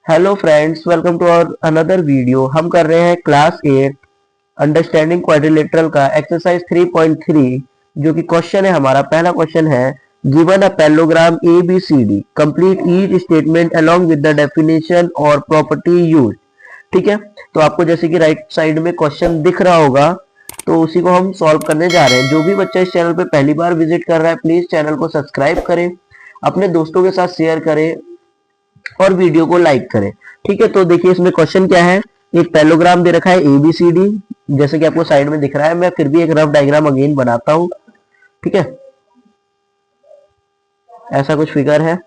Hello friends, welcome to our another video. हम कर रहे हैं क्लास 8 अंडरस्टैंडिंग क्वाड्रिलेटरल का एक्सरसाइज 3.3, जो कि क्वेश्चन है हमारा। पहला क्वेश्चन है, given a parallelogram A B C D, complete each statement along with the definition और प्रॉपर्टी यूज। ठीक है, तो आपको जैसे कि राइट साइड में क्वेश्चन दिख रहा होगा, तो उसी को हम सॉल्व करने जा रहे हैं। जो भी बच्चा इस चैनल पे पहली बार विजिट कर रहा है, प्लीज चैनल को सब्सक्राइब करें, अपने दोस्तों के साथ शेयर करें और वीडियो को लाइक करें। ठीक है, तो देखिए इसमें क्वेश्चन क्या है। एक पैरेललोग्राम दे रखा है ए बी सी डी, जैसे कि आपको साइड में दिख रहा है। मैं फिर भी एक रफ डायग्राम अगेन बनाता हूं। ठीक है, ऐसा कुछ फिगर है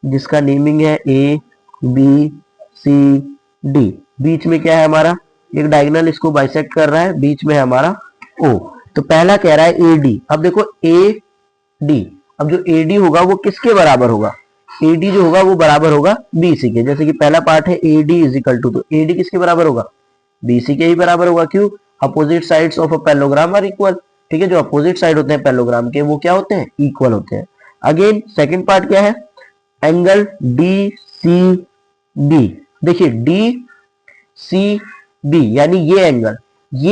जिसका नेमिंग है ए बी सी डी। बीच में क्या है हमारा, एक डायगोनल इसको बाइसेक्ट कर रहा है, बीच में है हमारा ओ। तो पहला कह रहा है ए डी। अब देखो ए डी, अब जो ए डी होगा वो किसके बराबर होगा? AD जो होगा वो बराबर होगा BC के। जैसे कि पहला पार्ट है AD इज इक्वल टू, तो AD किसके बराबर होगा? BC के ही बराबर होगा। क्यों? Opposite sides of a parallelogram are equal. ठीक है, जो अपोजिट साइड होते हैं पैरेललोग्राम के वो क्या होते हैं? इक्वल होते हैं। अगेन सेकंड पार्ट क्या है? Angle DCB। देखिए DCB यानी ये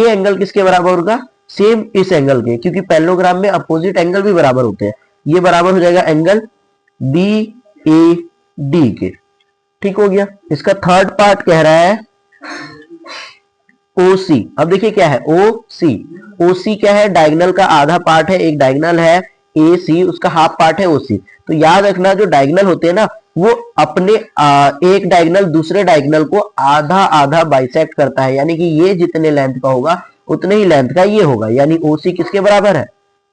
एंगल किसके बराबर होगा? सेम इस एंगल के, क्योंकि पैरेललोग्राम में अपोजिट एंगल भी बराबर होते हैं। ये बराबर हो जाएगा एंगल BAD के। ठीक हो गया। इसका थर्ड पार्ट कह रहा है OC। अब देखिए क्या है OC क्या है? डायगोनल का आधा पार्ट है, एक डायगोनल है AC, उसका हाफ पार्ट है OC। तो याद रखना, जो डायगोनल होते हैं ना, वो अपने एक डायगोनल दूसरे डायगोनल को आधा आधा बाइसेक्ट करता है, यानी कि ये जितने लेंथ का होगा उतने ही लेंथ का ये होगा। यानी OC किसके बराबर है?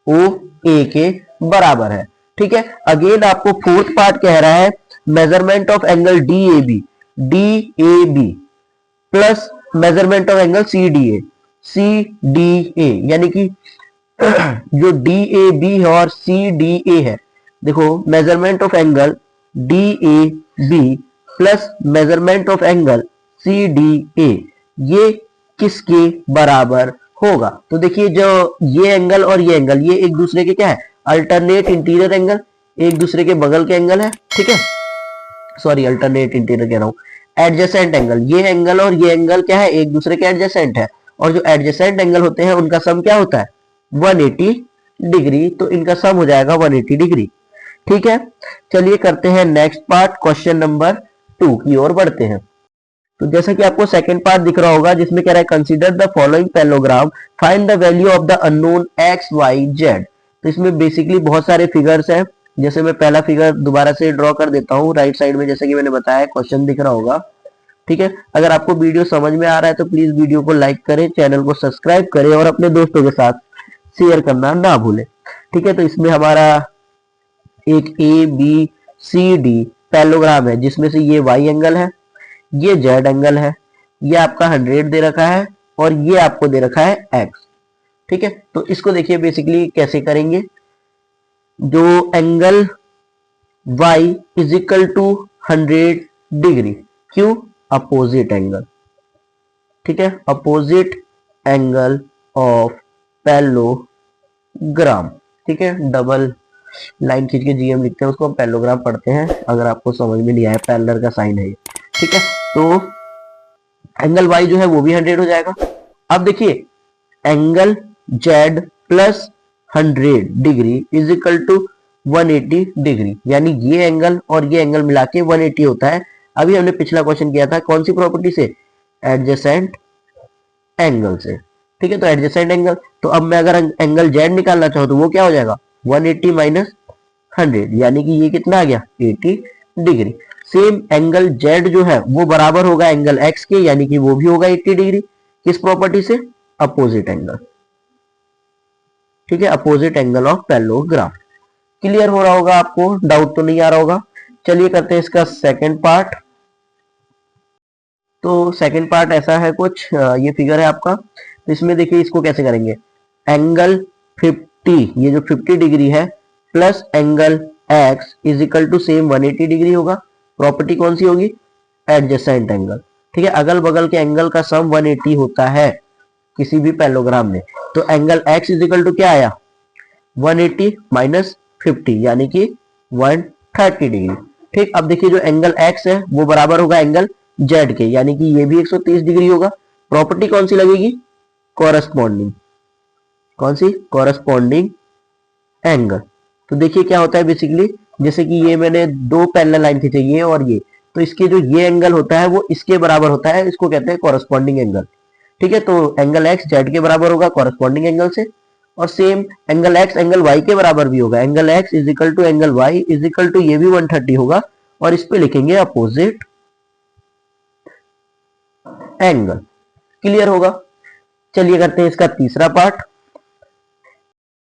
OA के बराबर है। ठीक है, अगेन आपको फोर्थ पार्ट कह रहा है measurement of angle DAB plus measurement of angle CDA, यानी कि जो DAB है और CDA है, देखो measurement of angle DAB plus measurement of angle CDA, ये किसके बराबर होगा? तो देखिए जो ये एंगल और ये एंगल, ये एक दूसरे के क्या है? अल्टरनेट इंटीरियर एंगल, एक दूसरे के बगल के एंगल है। ठीक है, सॉरी अल्टरनेट इंटीरियर कह रहा हूं, एडजेसेंट एंगल। ये एंगल और ये एंगल क्या है? एक दूसरे के एडजेसेंट है, और जो एडजेसेंट एंगल होते हैं उनका सम क्या होता है? 180 डिग्री। तो इनका सम हो जाएगा 180 डिग्री। ठीक है, चलिए करते हैं नेक्स्ट पार्ट, क्वेश्चन नंबर 2 की ओर बढ़ते हैं। तो जैसा कि आपको सेकंड पार्ट दिख रहा होगा, जिसमें कह रहा है consider the following parallelogram, find the value of the unknown x y z. तो इसमें बेसिकली बहुत सारे फिगर्स हैं। जैसे मैं पहला फिगर दोबारा से ड्रॉ कर देता हूँ राइट साइड में, जैसे कि मैंने बताया क्वेश्चन दिख रहा होगा। ठीक है, अगर आपको वीडियो समझ में आ रहा है तो प्लीज वीडियो को लाइक करें, चैनल को सब्सक्राइब करें और अपने दोस्तों के साथ शेयर करना ना भूलें। ठीक है, तो इसमें हमारा एक ABCD पैरेललोग्राम है, जिसमें से ये वाई एंगल है, ये जेड एंगल है, ये आपका 100 दे रखा है, और ये आपको दे रखा है एक्स। ठीक है, तो इसको देखिए बेसिकली कैसे करेंगे। जो angle y is equal to 100 degree, क्यों? Opposite angle. ठीक है, अपोजिट एंगल ऑफ पैरेललोग्राम। ठीक है, डबल लाइन खींच के GM लिखते हैं, उसको हम पैरेललोग्राम पढ़ते हैं, अगर आपको समझ में नहीं आया, पैरेलल का साइन है ये। ठीक है, तो एंगल y जो है वो भी 100 हो जाएगा। अब देखिए angle z plus 100 degree is equal to 180 degree, यानी ये एंगल और ये एंगल मिला के 180 होता है। अभी हमने पिछला क्वेश्चन किया था कौन सी प्रॉपर्टी से? एडजेसेंट एंगल से। ठीक है, तो एडजेसेंट एंगल, तो अब मैं अगर एंगल z निकालना चाहूँ तो वो क्या हो जाएगा? 180 माइनस 100, यानी कि ये कितना आ गया? 80 डिग्री। सेम एंगल z जो है वो बराबर होगा एंगल x के, यानी कि वो भी होगा 80 डिग्री। किस प्रॉपर्टी से? Opposite angle. ठीक है, opposite angle of parallelogram. Clear हो रहा होगा आपको, डाउट तो नहीं आ रहा होगा। चलिए करते हैं इसका सेकंड पार्ट। तो सेकंड पार्ट ऐसा है कुछ, ये फिगर है आपका। तो इसमें देखिए इसको कैसे करेंगे। एंगल 50, ये जो 50 डिग्री है, plus angle x is equal to same 180 degree होगा। प्रॉपर्टी कौन सी होगी? Adjacent angle. ठीक है, अगल बगल के एंगल का सम 180 होता है किसी भी पैरेललोग्राम में। तो angle x is equal to क्या आया? 180 माइनस 50, यानी कि 130 डिग्री। ठीक, अब देखिए जो एंगल एक्स है वो बराबर होगा एंगल जेड के, यानी कि ये भी 130 डिग्री होगा। प्रॉपर्टी कौन सी लगेगी? कॉरस्पॉन्डिंग। कौन सी? Corresponding angle. तो देखिए क्या होता है बेसिकली, जैसे कि ये मैंने दो पैरेलल लाइन खींचे, ये और ये, तो इसके जो ये एंगल होता है वो इसके बराबर होता है, इसको कहते हैं कॉरस्पॉन्डिंग एंगल। ठीक है, तो एंगल एक्स जेड के बराबर होगा कॉरस्पॉन्डिंग एंगल से, और same angle x angle y के बराबर भी होगा। Angle x is equal to angle y is equal to, ये भी 130 होगा, और इस पे लिखेंगे अपोजिट एंगल। क्लियर होगा? चलिए करते हैं इसका तीसरा पार्ट।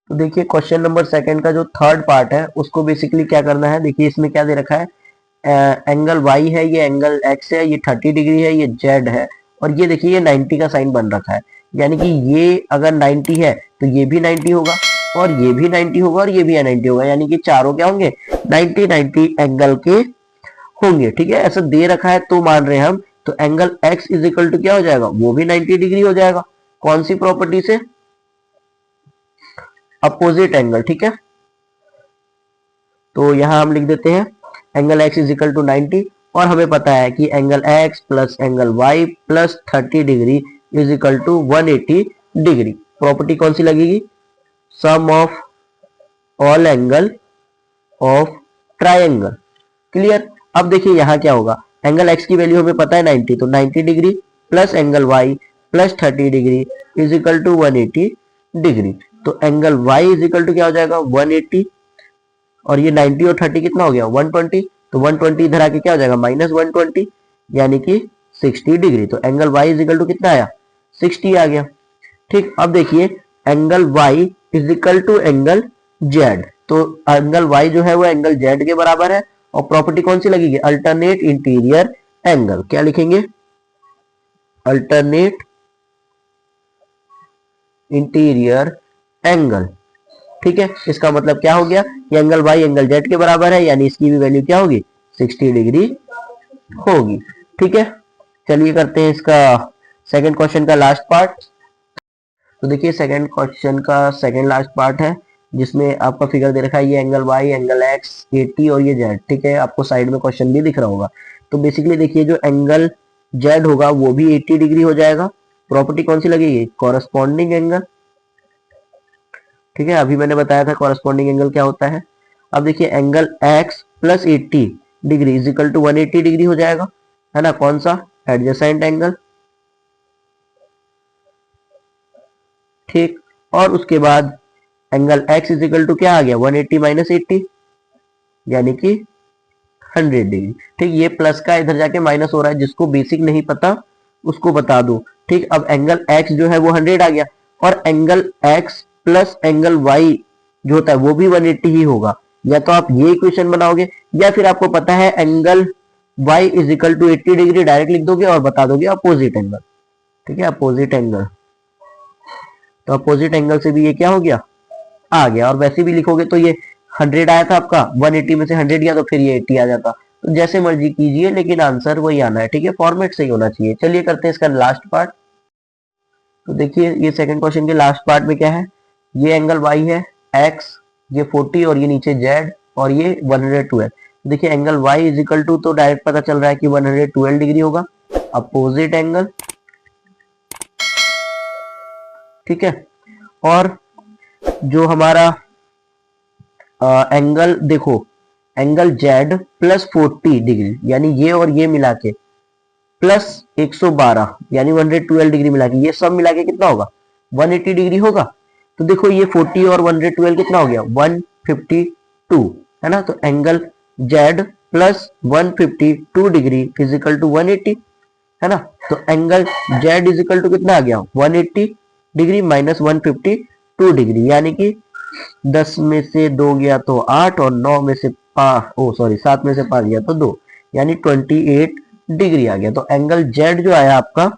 तो देखिए क्वेश्चन नंबर सेकंड का जो थर्ड पार्ट है उसको बेसिकली क्या करना है, देखिए इसमें क्या दे रखा है, एंगल वाई है, ये एंगल एक्स है, ये 30 डिग्री है, ये जेड है, और ये देखिए ये 90 का साइन बन रखा है, यानी कि ये अगर 90 है तो ये भी 90 होगा, और ये भी 90 होगा, और ये भी 90 होगा, यानी कि चारों क्या होंगे? 90 एंगल के होंगे। ठीक है, ऐसा दे रखा है तो मान रहे हैं हम, तो angle x is equal to क्या हो जाएगा? वो भी 90 डिग्री हो जाएगा। कौन सी प्रॉपर्टी से? Opposite angle. ठीक है, तो यहां हम लिख देते हैं angle x is equal to 90, और हमें पता है कि angle x plus angle y plus 30 degree is equal to 180 degree. Property कौन सी लगेगी? Sum of all angle of triangle. Clear? अब देखिए यहां क्या होगा, एंगल x की वैल्यू हमें पता है 90, तो 90 degree plus angle y plus 30 degree is equal to 180 degree. तो angle y is equal to क्या हो जाएगा? 180, और ये 90 और 30 कितना हो गया? 120, तो 120 इधर आके क्या हो जाएगा? माइनस 120, यानी कि 60 डिग्री। तो angle y is equal to कितना आया? 60 आ गया। ठीक, अब देखिए angle y is equal to angle z, तो एंगल y जो है वो एंगल z के बराबर है, और प्रॉपर्टी कौन सी लगेगी? Alternate interior angle. क्या लिखेंगे? Alternate interior angle. ठीक है, इसका मतलब क्या हो गया, ये एंगल y एंगल z के बराबर है, यानी इसकी भी वैल्यू क्या होगी? 60 डिग्री होगी। ठीक है, चलिए करते हैं इसका सेकंड क्वेश्चन का लास्ट पार्ट। तो देखिए सेकंड क्वेश्चन का सेकंड लास्ट पार्ट है, जिसमें आपका फिगर दे रखा है, ये एंगल y एंगल x 80 और ये z। ठीक है, आपको साइड में क्वेश्चन भी दिख रहा होगा। तो बेसिकली देखिए जो एंगल z होगा वो भी 80 डिग्री हो जाएगा। प्रॉपर्टी कौन सी लगेगी? Corresponding angle. ठीक है, अभी मैंने बताया था कॉरस्पॉन्डिंग एंगल क्या होता है। अब देखिए angle x plus 80 degree is equal to 180 degree हो जाएगा, है ना? कौन सा? Adjacent angle. ठीक, और उसके बाद angle x is equal to क्या आ गया? 180 माइनस 80, यानी कि 100 डिग्री। ठीक, ये प्लस का इधर जाके माइनस हो रहा है, जिसको बेसिक नहीं पता उसको बता दो। ठीक, अब एंगल x जो है वो 100 आ गया, और angle x plus angle y जो होता है वो भी 180 ही होगा। या तो आप ये इक्वेशन बनाओगे, या फिर आपको पता है angle y is equal to 80 degree direct लिख दोगे और बता दोगे अपोजिट एंगल। ठीक है, अपोजिट एंगल, तो अपोजिट एंगल से भी ये क्या हो गया? आ गया। और वैसे भी लिखोगे तो ये 100 आया था आपका, 180 में से 100 गया तो फिर ये 80 आ जाता। तो जैसे मर्जी कीजिए, लेकिन आंसर वही आना है। ठीक है, फॉर्मेट सही होना चाहिए। चलिए करते हैं इसका लास्ट पार्ट। तो देखिए ये सेकंड क्वेश्चन के लास्ट पार्ट में क्या है, ये एंगल y है x, ये 40 और ये नीचे z, और ये 112। देखिए angle y is equal to, तो डायरेक्ट पता चल रहा है कि 112 डिग्री होगा, अपोजिट एंगल। ठीक है, और जो हमारा एंगल देखो, एंगल z प्लस 40 डिग्री, यानी ये और ये मिला के प्लस 112 यानी 112 डिग्री मिला के, ये सब मिला के कितना होगा? 180 डिग्री होगा। तो देखो ये 40 और 112 कितना हो गया? 152, है ना? तो angle z plus 152 degree is equal to 180, है ना? तो angle z is equal to कितना आ गया? 180 डिग्री माइनस 152 डिग्री, यानी कि 10 में से 2 गया तो 8, और 9 में से 7 में से 5 गया तो 2, यानी 28 डिग्री आ गया। तो एंगल z जो आया आपका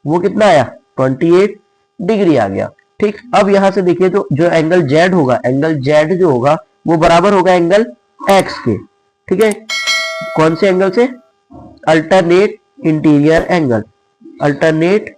वो कितना आया? 28 डिग्री आ गया। ठीक, अब यहां से देखिए तो जो एंगल z होगा, एंगल z जो होगा वो बराबर होगा एंगल x के। ठीक है, कौन से एंगल से? Alternate interior angle. Alternate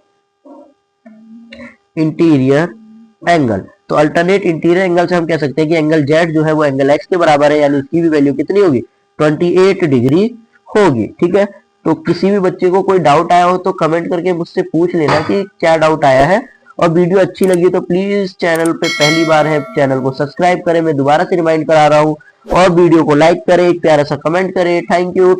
interior angle, तो अल्टरनेट इंटीरियर एंगल से हम कह सकते हैं कि एंगल z जो है वो एंगल x के बराबर है, यानी इसकी भी वैल्यू कितनी होगी? 28 डिग्री होगी। ठीक है, तो किसी भी बच्चे को कोई डाउट आया हो तो कमेंट करके मुझसे पूछ लेना कि क्या डाउट आया है। और वीडियो अच्छी लगी तो प्लीज चैनल पे पहली बार है, चैनल को सब्सक्राइब करें। मैं दोबारा से रिमाइंड करा रहा हूँ, और वीडियो को लाइक करें, एक प्यारा सा कमेंट करें। Thank you.